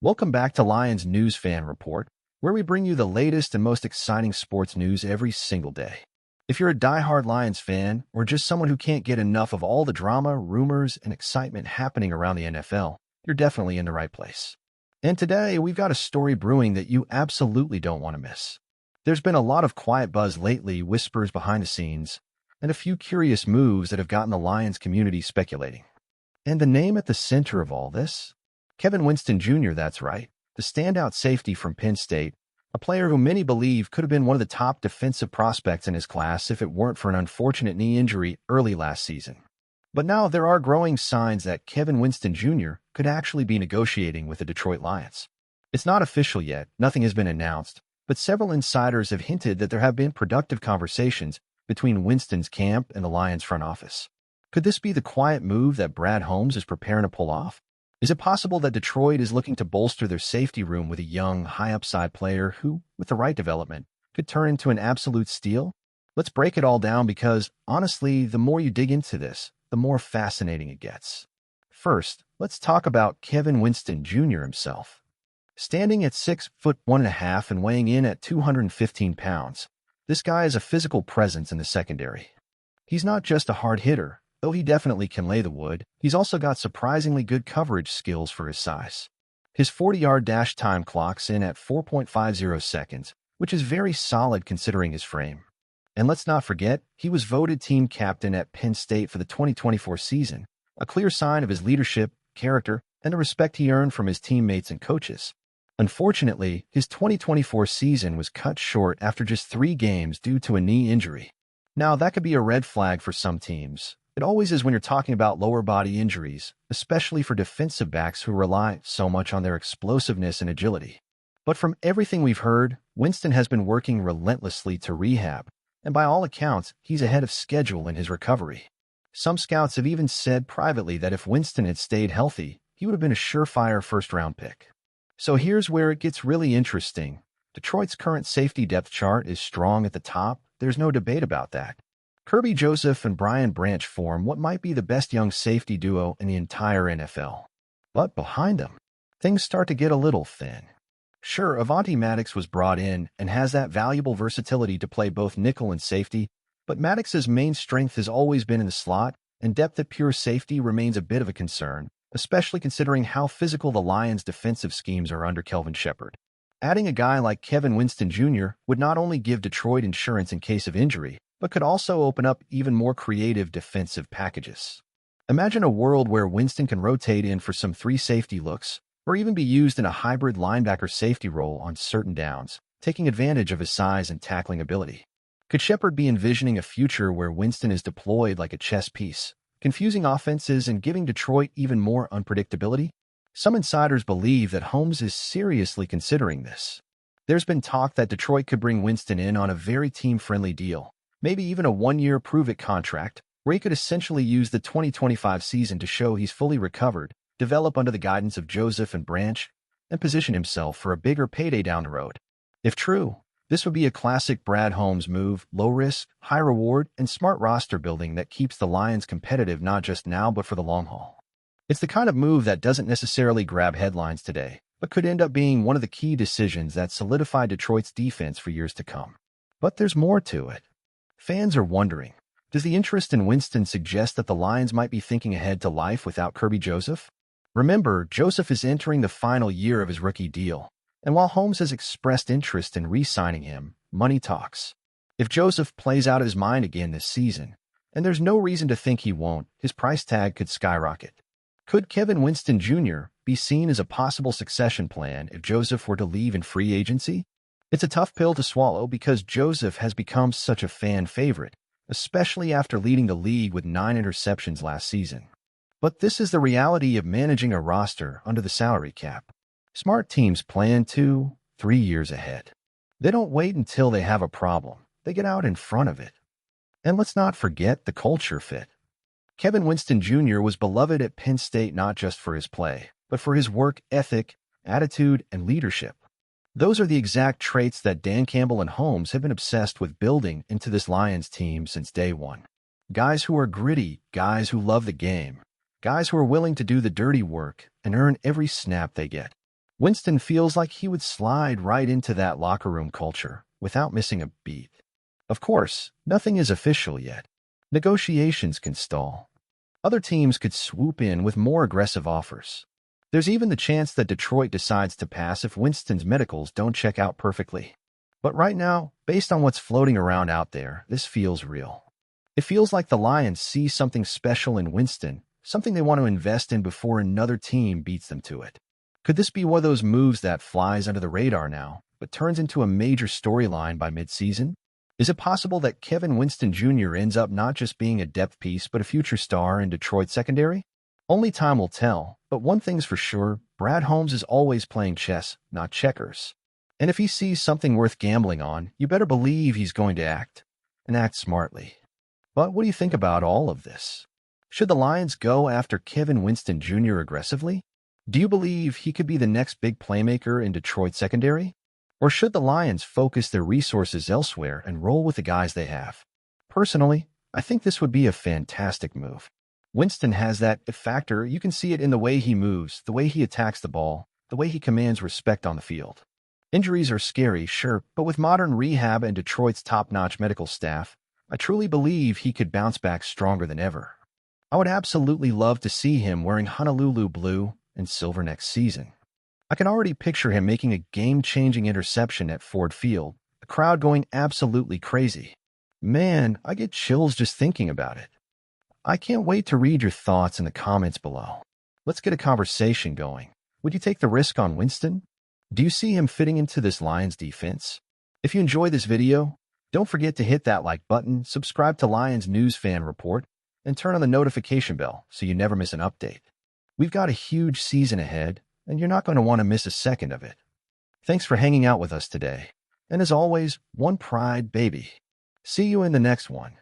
Welcome back to Lions News Fan Report, where we bring you the latest and most exciting sports news every single day. If you're a diehard Lions fan, or just someone who can't get enough of all the drama, rumors, and excitement happening around the NFL, you're definitely in the right place. And today, we've got a story brewing that you absolutely don't want to miss. There's been a lot of quiet buzz lately, whispers behind the scenes, and a few curious moves that have gotten the Lions community speculating. And the name at the center of all this? Kevin Winston Jr., that's right, the standout safety from Penn State, a player who many believe could have been one of the top defensive prospects in his class if it weren't for an unfortunate knee injury early last season. But now there are growing signs that Kevin Winston Jr. could actually be negotiating with the Detroit Lions. It's not official yet, nothing has been announced, but several insiders have hinted that there have been productive conversations between Winston's camp and the Lions front office. Could this be the quiet move that Brad Holmes is preparing to pull off? Is it possible that Detroit is looking to bolster their safety room with a young, high-upside player who, with the right development, could turn into an absolute steal? Let's break it all down because, honestly, the more you dig into this, the more fascinating it gets. First, let's talk about Kevin Winston Jr. himself. Standing at 6'1.5" and weighing in at 215 pounds, this guy is a physical presence in the secondary. He's not just a hard hitter. Though he definitely can lay the wood, he's also got surprisingly good coverage skills for his size. His 40-yard dash time clocks in at 4.50 seconds, which is very solid considering his frame. And let's not forget, he was voted team captain at Penn State for the 2024 season, a clear sign of his leadership, character, and the respect he earned from his teammates and coaches. Unfortunately, his 2024 season was cut short after just 3 games due to a knee injury. Now, that could be a red flag for some teams. It always is when you're talking about lower body injuries, especially for defensive backs who rely so much on their explosiveness and agility. But from everything we've heard, Winston has been working relentlessly to rehab, and by all accounts, he's ahead of schedule in his recovery. Some scouts have even said privately that if Winston had stayed healthy, he would have been a surefire first-round pick. So here's where it gets really interesting. Detroit's current safety depth chart is strong at the top. There's no debate about that. Kirby Joseph and Brian Branch form what might be the best young safety duo in the entire NFL. But behind them, things start to get a little thin. Sure, Avonte Maddox was brought in and has that valuable versatility to play both nickel and safety, but Maddox's main strength has always been in the slot, and depth at pure safety remains a bit of a concern, especially considering how physical the Lions' defensive schemes are under Kelvin Shepherd. Adding a guy like Kevin Winston Jr. would not only give Detroit insurance in case of injury, but could also open up even more creative defensive packages. Imagine a world where Winston can rotate in for some 3 safety looks, or even be used in a hybrid linebacker safety role on certain downs, taking advantage of his size and tackling ability. Could Shepherd be envisioning a future where Winston is deployed like a chess piece, confusing offenses and giving Detroit even more unpredictability? Some insiders believe that Holmes is seriously considering this. There's been talk that Detroit could bring Winston in on a very team-friendly deal, maybe even a 1-year prove-it contract, where he could essentially use the 2025 season to show he's fully recovered, develop under the guidance of Joseph and Branch, and position himself for a bigger payday down the road. If true, this would be a classic Brad Holmes move, low risk, high reward, and smart roster building that keeps the Lions competitive not just now but for the long haul. It's the kind of move that doesn't necessarily grab headlines today, but could end up being one of the key decisions that solidify Detroit's defense for years to come. But there's more to it. Fans are wondering, does the interest in Winston suggest that the Lions might be thinking ahead to life without Kirby Joseph? Remember, Joseph is entering the final year of his rookie deal, and while Holmes has expressed interest in re-signing him, money talks. If Joseph plays out of his mind again this season, and there's no reason to think he won't, his price tag could skyrocket. Could Kevin Winston Jr. be seen as a possible succession plan if Joseph were to leave in free agency? It's a tough pill to swallow because Joseph has become such a fan favorite, especially after leading the league with 9 interceptions last season. But this is the reality of managing a roster under the salary cap. Smart teams plan 2-3 years ahead. They don't wait until they have a problem. They get out in front of it. And let's not forget the culture fit. Kevin Winston Jr. was beloved at Penn State not just for his play, but for his work ethic, attitude, and leadership. Those are the exact traits that Dan Campbell and Holmes have been obsessed with building into this Lions team since day one. Guys who are gritty, guys who love the game, guys who are willing to do the dirty work and earn every snap they get. Winston feels like he would slide right into that locker room culture without missing a beat. Of course, nothing is official yet. Negotiations can stall. Other teams could swoop in with more aggressive offers. There's even the chance that Detroit decides to pass if Winston's medicals don't check out perfectly. But right now, based on what's floating around out there, this feels real. It feels like the Lions see something special in Winston, something they want to invest in before another team beats them to it. Could this be one of those moves that flies under the radar now, but turns into a major storyline by midseason? Is it possible that Kevin Winston Jr. ends up not just being a depth piece but a future star in Detroit's secondary? Only time will tell, but one thing's for sure, Brad Holmes is always playing chess, not checkers. And if he sees something worth gambling on, you better believe he's going to act, and act smartly. But what do you think about all of this? Should the Lions go after Kevin Winston Jr. aggressively? Do you believe he could be the next big playmaker in Detroit's secondary? Or should the Lions focus their resources elsewhere and roll with the guys they have? Personally, I think this would be a fantastic move. Winston has that it factor. You can see it in the way he moves, the way he attacks the ball, the way he commands respect on the field. Injuries are scary, sure, but with modern rehab and Detroit's top-notch medical staff, I truly believe he could bounce back stronger than ever. I would absolutely love to see him wearing Honolulu blue and silver next season. I can already picture him making a game-changing interception at Ford Field, the crowd going absolutely crazy. Man, I get chills just thinking about it. I can't wait to read your thoughts in the comments below. Let's get a conversation going. Would you take the risk on Winston? Do you see him fitting into this Lions defense? If you enjoyed this video, don't forget to hit that like button, subscribe to Lions News Fan Report, and turn on the notification bell so you never miss an update. We've got a huge season ahead, and you're not going to want to miss a second of it. Thanks for hanging out with us today. And as always, one pride, baby. See you in the next one.